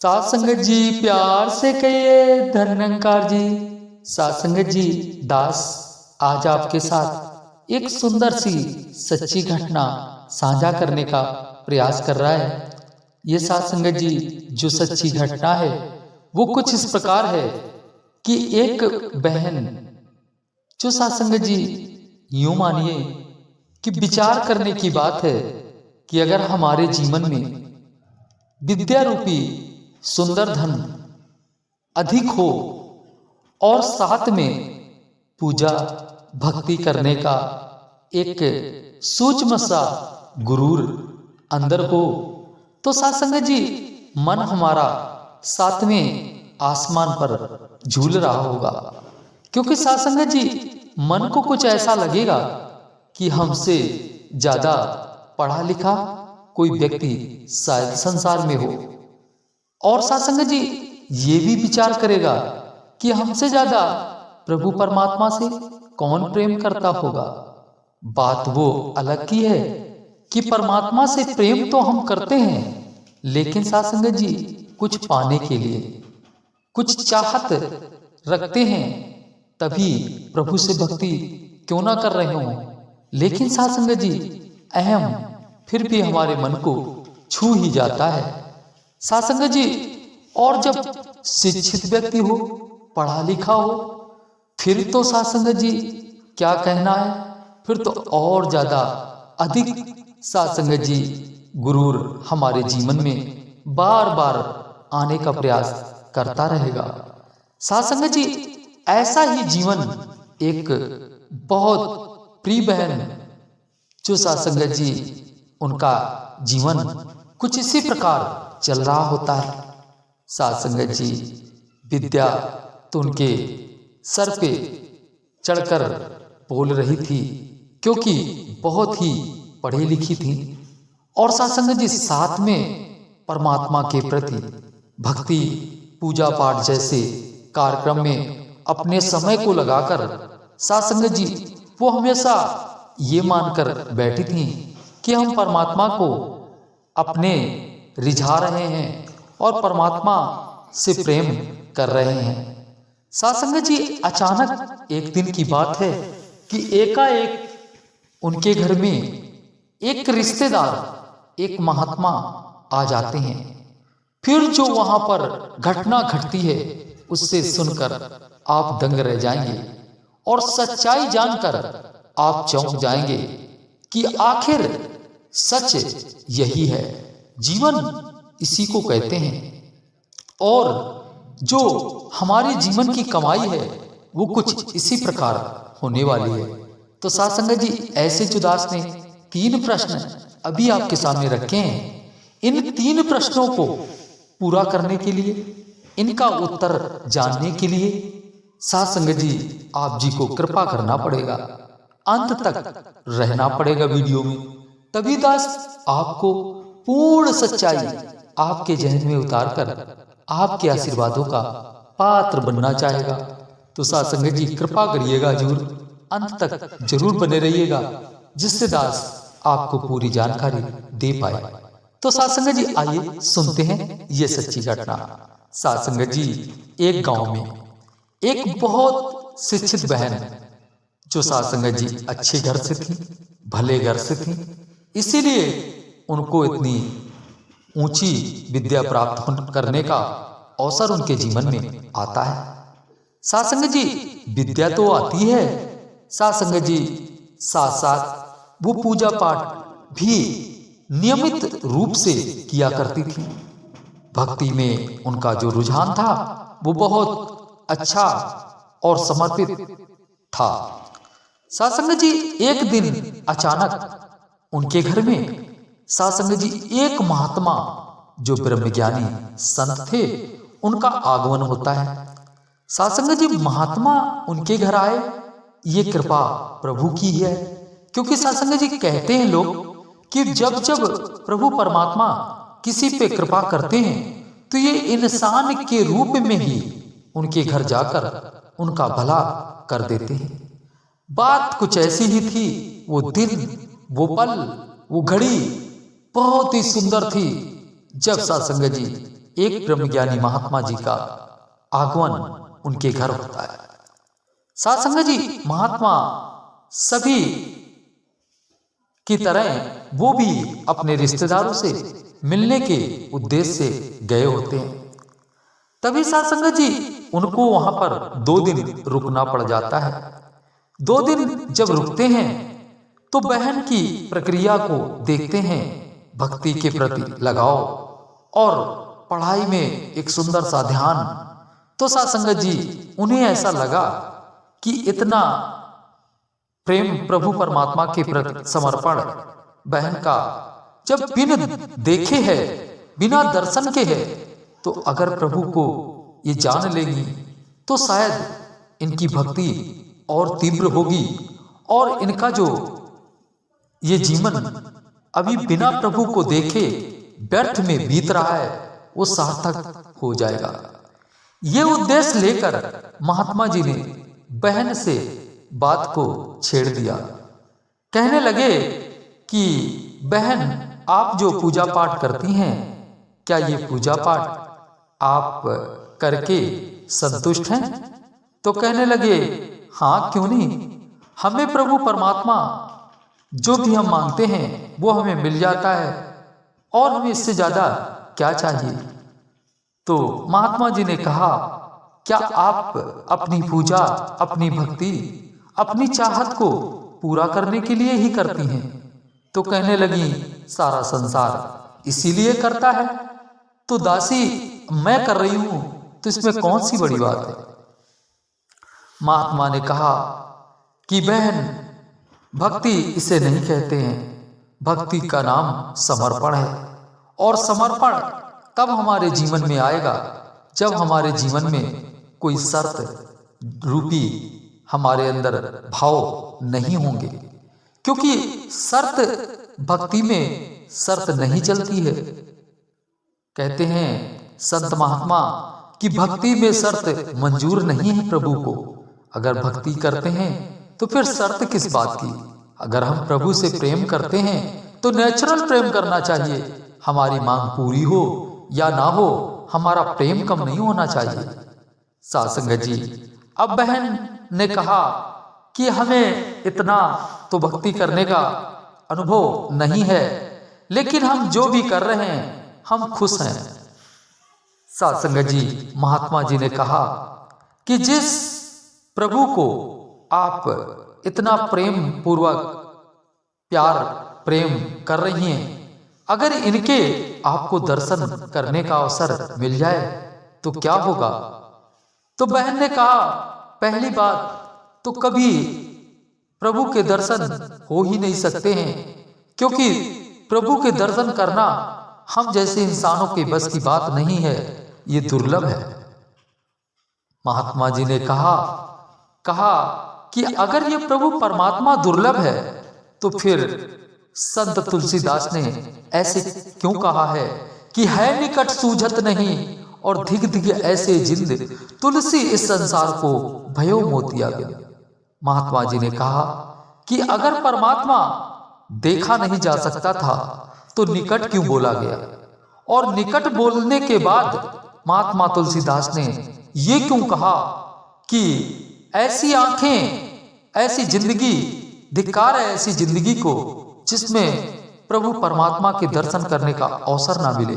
सात संगत जी प्यार से कहिए धन्यंकार जी। सात संगत जी दास आज आपके साथ एक सुंदर सी सच्ची घटना साझा करने का प्रयास कर रहा है। ये सात संगत जी जो सच्ची घटना है वो कुछ इस प्रकार है कि एक बहन जो सात संगत जी यूं मानिए कि विचार करने की बात है कि अगर हमारे जीवन में विद्या रूपी सुंदर धन अधिक हो और साथ में पूजा भक्ति करने का एक सूक्ष्म सा गुरूर अंदर हो तो सात संगत जी मन हमारा सातवें आसमान पर झूल रहा होगा। क्योंकि सात संगत जी मन को कुछ ऐसा लगेगा कि हमसे ज्यादा पढ़ा लिखा कोई व्यक्ति शायद संसार में हो, और सात संगत जी ये भी विचार करेगा कि हमसे ज्यादा प्रभु परमात्मा से कौन प्रेम करता होगा। बात वो अलग की है कि परमात्मा से प्रेम तो हम करते हैं, लेकिन सात संगत जी कुछ पाने के लिए कुछ चाहत रखते हैं, तभी प्रभु से भक्ति क्यों ना कर रहे हो। लेकिन सात संगत जी अहम फिर भी हमारे मन को छू ही जाता है सात संगत जी। और जब शिक्षित व्यक्ति हो, पढ़ा लिखा हो, फिर तो सात संगत जी क्या कहना है, फिर तो और ज्यादा अधिक सात संगत जी गुरूर हमारे जीवन में बार बार आने का प्रयास करता रहेगा। सात संगत जी ऐसा ही जीवन एक बहुत प्रिय बहन जो सात संगत जी उनका जीवन कुछ इसी प्रकार चल रहा होता है। सात संगत जी विद्या तो उनके सर पे चढ़कर बोल रही थी, क्योंकि बहुत ही पढ़ी लिखी थी। और सात संगत जी साथ में परमात्मा के प्रति भक्ति पूजा पाठ जैसे कार्यक्रम में अपने समय को लगाकर सात संगत जी वो हमेशा ये मानकर बैठी थी कि हम परमात्मा को अपने रिझा रहे हैं और परमात्मा से प्रेम कर रहे हैं। सात संगत जी अचानक एक दिन की बात है कि एकाएक उनके घर में एक रिश्तेदार एक महात्मा आ जाते हैं। फिर जो वहां पर घटना घटती है उससे सुनकर आप दंग रह जाएंगे और सच्चाई जानकर आप चौंक जाएंगे कि आखिर सच यही है, जीवन इसी को कहते हैं। और जो हमारे जीवन की कमाई है वो कुछ इसी प्रकार होने वाली है। तो सात संगत जी ऐसे जो दास ने 3 प्रश्न अभी आपके सामने रखे हैं, इन 3 प्रश्नों को पूरा करने के लिए, इनका उत्तर जानने के लिए सात संगत जी आप जी को कृपा करना पड़ेगा, अंत तक रहना पड़ेगा वीडियो में, तभी दास आपको पूर्ण सच्चाई आपके जहन में उतारकर आपके आशीर्वादों का पात्र बनना चाहेगा। तो सात संगत जी कृपा करिएगा, जरूर अंत तक जरूर बने रहिएगा, जिससे दास आपको पूरी जानकारी दे पाए। तो सात संगत जी आइए सुनते हैं ये सच्ची घटना। सात संगत जी एक गांव में एक बहुत शिक्षित बहन जो सात संगत जी अच्छे घर से थी, भले घर से थी, इसीलिए उनको इतनी ऊंची विद्या प्राप्त करने का अवसर उनके जीवन में आता है। सात संगत जी विद्या तो आती है, सात संगत जी साथ साथ वो पूजा पाठ भी नियमित रूप से किया करती थी। भक्ति में उनका जो रुझान था वो बहुत अच्छा और समर्पित था। सात संगत जी एक दिन अचानक उनके घर में सात संगत जी एक महात्मा जो ब्रह्मज्ञानी संत थे उनका आगमन होता है। सात संगत जी महात्मा उनके घर आए, ये कृपा प्रभु की है। क्योंकि सात संगत जी कहते हैं लोग कि जब जब प्रभु परमात्मा किसी पे कृपा करते हैं तो ये इंसान के रूप में ही उनके घर जाकर उनका भला कर देते हैं। बात कुछ ऐसी ही थी। वो दिन, वो पल, वो घड़ी बहुत ही सुंदर थी जब सात संगत जी एक ब्रह्मज्ञानी महात्मा जी का आगमन उनके घर होता है। साथ संगत जी, महात्मा सभी की तरह वो भी अपने रिश्तेदारों से मिलने के उद्देश्य से गए होते हैं। तभी साथ संगत जी उनको वहां पर 2 दिन रुकना पड़ जाता है। 2 दिन जब रुकते हैं तो बहन की प्रक्रिया को देखते हैं, भक्ति के प्रति लगाओ और पढ़ाई में एक सुंदर सा ध्यान। तो साथ संगत जी उन्हें ऐसा लगा कि इतना प्रेम प्रभु परमात्मा के प्रति समर्पण बहन का जब बिना देखे है, बिना दर्शन के है, तो अगर प्रभु को ये जान लेगी तो शायद इनकी भक्ति और तीव्र होगी और इनका जो ये जीवन अभी बिना प्रभु को देखे व्यर्थ में बीत रहा है वो सार्थक हो जाएगा। ये उद्देश्य लेकर महात्मा जी ने बहन से बात को छेड़ दिया। कहने लगे कि बहन, आप जो पूजा पाठ करती हैं, क्या ये पूजा पाठ आप करके संतुष्ट हैं? तो कहने लगे, हाँ क्यों नहीं, हमें प्रभु परमात्मा जो भी हम मांगते हैं वो हमें मिल जाता है और हमें इससे ज्यादा क्या चाहिए। तो महात्मा जी ने कहा, क्या आप अपनी पूजा, अपनी भक्ति, अपनी चाहत को पूरा करने के लिए ही करती हैं? तो कहने लगी, सारा संसार इसीलिए करता है, तो दासी मैं कर रही हूं तो इसमें कौन सी बड़ी बात है। महात्मा ने कहा कि बहन, भक्ति इसे नहीं कहते हैं, भक्ति का नाम समर्पण है। और समर्पण तब हमारे जीवन में आएगा जब हमारे जीवन में कोई शर्त रूपी हमारे अंदर भाव नहीं होंगे, क्योंकि शर्त भक्ति में शर्त नहीं चलती है। कहते हैं संत महात्मा कि भक्ति में शर्त मंजूर नहीं है प्रभु को। अगर भक्ति करते हैं तो फिर शर्त किस बात की। अगर हम प्रभु से प्रेम करते हैं तो नेचुरल प्रेम करना चाहिए। हमारी मांग पूरी हो या ना हो, हमारा प्रेम कम नहीं होना चाहिए। साथ संगत जी, अब बहन ने कहा कि हमें इतना तो भक्ति करने का अनुभव नहीं है, लेकिन हम जो भी कर रहे हैं हम खुश हैं। साथ संगत जी, महात्मा जी ने कहा कि जिस प्रभु को आप इतना प्रेम पूर्वक प्यार प्रेम कर रही हैं, अगर इनके आपको दर्शन करने का अवसर मिल जाए तो क्या होगा। तो बहन ने कहा, पहली बात तो कभी प्रभु के दर्शन हो ही नहीं सकते हैं, क्योंकि प्रभु के दर्शन करना हम जैसे इंसानों के बस की बात नहीं है, ये दुर्लभ है। महात्मा जी ने कहा कि अगर ये प्रभु परमात्मा दुर्लभ है तो फिर संत तुलसीदास ने ऐसे क्यों कहा है कि है निकट सूझत नहीं और धिग धिग ऐसे जिंद, तुलसी इस संसार को भयो मोतिया बिन। महात्मा जी ने कहा कि अगर परमात्मा देखा नहीं जा सकता था तो निकट क्यों बोला गया, और निकट बोलने के बाद महात्मा तुलसीदास ने ये क्यों कहा कि ऐसी आंखें, ऐसी जिंदगी, धिक्कार है ऐसी जिंदगी को जिसमें प्रभु परमात्मा के दर्शन करने का अवसर ना मिले।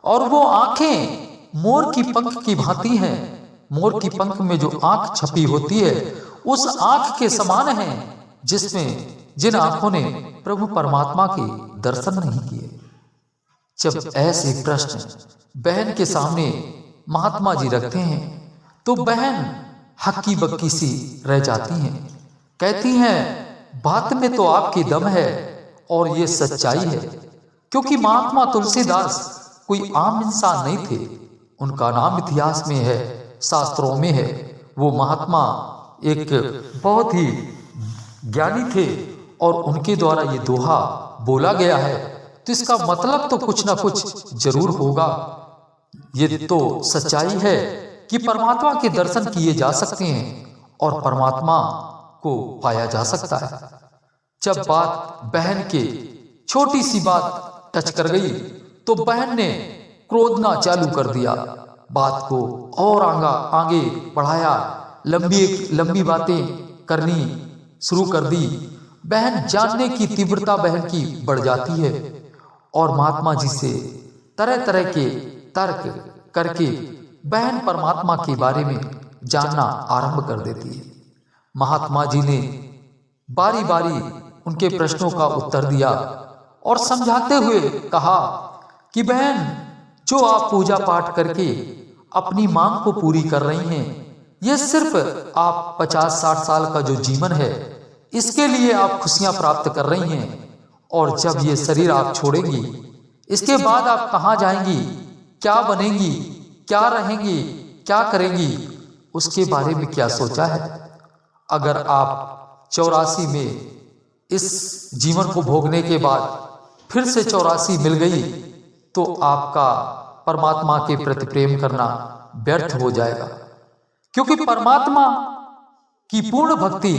और वो आंखें मोर की पंख की भांति हैं। मोर की पंख में जो आंख छपी होती है उस आंख के समान है जिसमें जिन आंखों ने प्रभु परमात्मा के दर्शन नहीं किए। जब ऐसे प्रश्न बहन के सामने महात्मा जी रखते हैं तो बहन हक्की बक्की सी रह जाती हैं। कहती हैं, बात में तो आपकी दम है और ये सच्चाई है, क्योंकि महात्मा तुलसीदास कोई आम इंसान नहीं थे। उनका नाम इतिहास में है, शास्त्रों में है। वो महात्मा एक बहुत ही ज्ञानी थे और उनके द्वारा ये दोहा बोला गया है, तो इसका मतलब तो कुछ ना कुछ जरूर होगा। ये तो सच्चाई है कि परमात्मा के दर्शन किए जा सकते हैं और परमात्मा को पाया जा सकता है। जब बात बहन के छोटी सी बात टच कर गई तो बहन ने क्रोधना चालू कर दिया, बात को और आगे बढ़ाया, लंबी बातें करनी शुरू कर दी। बहन जानने की तीव्रता बहन की बढ़ जाती है और महात्मा जी से तरह तरह के तर्क करके बहन परमात्मा के बारे में जानना आरंभ कर देती है। महात्मा जी ने बारी बारी उनके प्रश्नों का उत्तर दिया और समझाते हुए कहा कि बहन, जो आप पूजा पाठ करके अपनी मांग को पूरी कर रही हैं, यह सिर्फ आप 50-60 साल का जो जीवन है, इसके लिए आप खुशियां प्राप्त कर रही हैं। और जब ये शरीर आप छोड़ेंगी, इसके बाद आप कहाँ जाएंगी, क्या बनेंगी, क्या रहेंगी, क्या करेंगी, उसके बारे में क्या सोचा है? अगर आप 84 में इस जीवन को भोगने के बाद फिर से 84 मिल गई, तो आपका परमात्मा के प्रति प्रेम करना व्यर्थ हो जाएगा, क्योंकि परमात्मा की पूर्ण भक्ति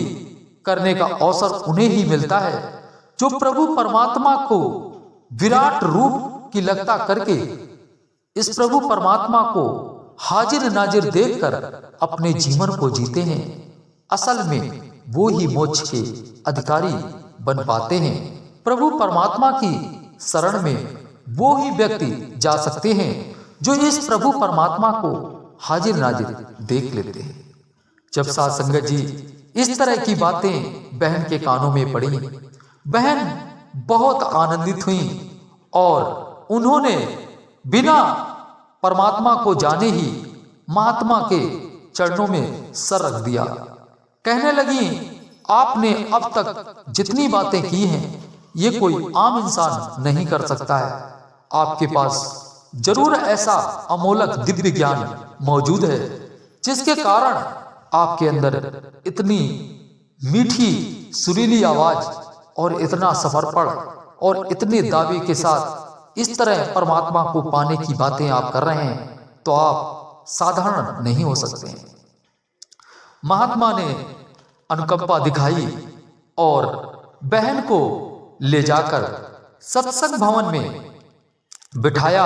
करने का अवसर उन्हें ही मिलता है जो प्रभु परमात्मा को विराट रूप की लगता करके इस प्रभु परमात्मा को हाजिर नाजिर देखकर अपने जीवन को जीते हैं। असल में वो ही मोक्ष के अधिकारी बन पाते हैं। प्रभु परमात्मा की शरण में वो ही व्यक्ति जा सकते हैं जो इस प्रभु परमात्मा को हाजिर नाजिर देख लेते हैं। जब साध संगत जी इस तरह की बातें बहन के कानों में पड़ी, बहन बहुत आनंदित हुई और उन्होंने बिना परमात्मा को जाने ही महात्मा के चरणों में सर रख दिया। कहने लगी, आपने अब तक जितनी बातें की हैं, ये कोई आम इंसान नहीं कर सकता है। आपके पास जरूर ऐसा अमोलक दिव्य ज्ञान मौजूद है जिसके कारण आपके अंदर इतनी मीठी सुरीली आवाज और इतना समर्पण और इतने दावे के साथ इस तरह परमात्मा को पाने की बातें आप कर रहे हैं, तो आप साधारण नहीं हो सकते। महात्मा ने अनुकंपा दिखाई और बहन को ले जाकर सत्संग भवन में बिठाया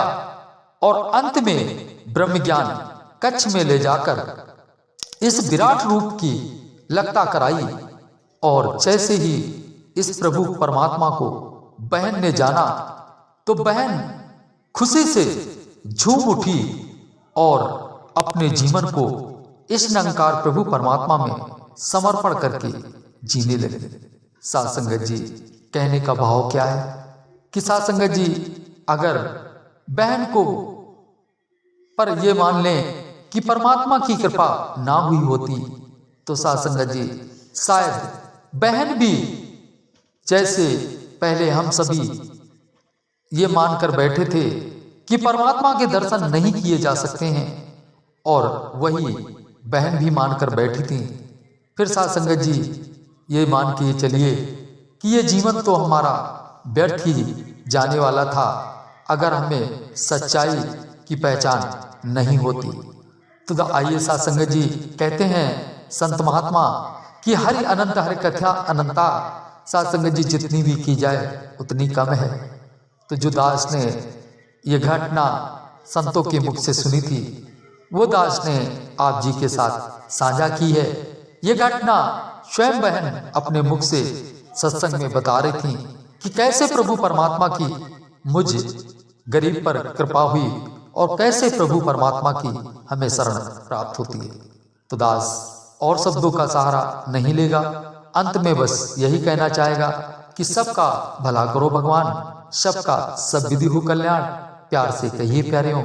और अंत में ब्रह्म ज्ञान कक्ष में ले जाकर इस विराट रूप की लगता कराई। और जैसे ही इस प्रभु परमात्मा को बहन ने जाना, तो बहन खुशी से झूम उठी और अपने जीवन को इस निरंकार प्रभु परमात्मा में समर्पण करके जीने लगे। साध संगत जी, कहने का भाव क्या है कि साध संगत जी, अगर बहन को पर ये मान लें कि परमात्मा की कृपा ना हुई होती, तो साध संगत जी शायद बहन भी जैसे पहले हम सभी ये मानकर बैठे थे कि परमात्मा के दर्शन नहीं किए जा सकते हैं, और वही बहन भी मानकर बैठी थी। फिर साध संगत जी ये मान के चलिए कि ये जीवन तो हमारा व्यर्थ ही जाने वाला था अगर हमें सच्चाई की पहचान नहीं होती। तो आइए साध संगत जी, कहते हैं संत महात्मा कि हरि अनंत हरि कथा अनंता। साध संगत जी, जितनी भी की जाए उतनी कम है। तो जो दास ने ये घटना संतों के मुख से सुनी थी, वो दास ने आप जी के साथ साझा की है। ये घटना स्वयं बहन अपने मुख से सत्संग में बता रही थी कि कैसे प्रभु परमात्मा की मुझ गरीब पर कृपा हुई और कैसे प्रभु परमात्मा की हमें शरण प्राप्त होती है। तो दास और शब्दों का सहारा नहीं लेगा, अंत में बस यही कहना चाहेगा कि सबका भला करो भगवान, सबका सब विधि हो कल्याण। प्यार से कहिए प्यारे हो।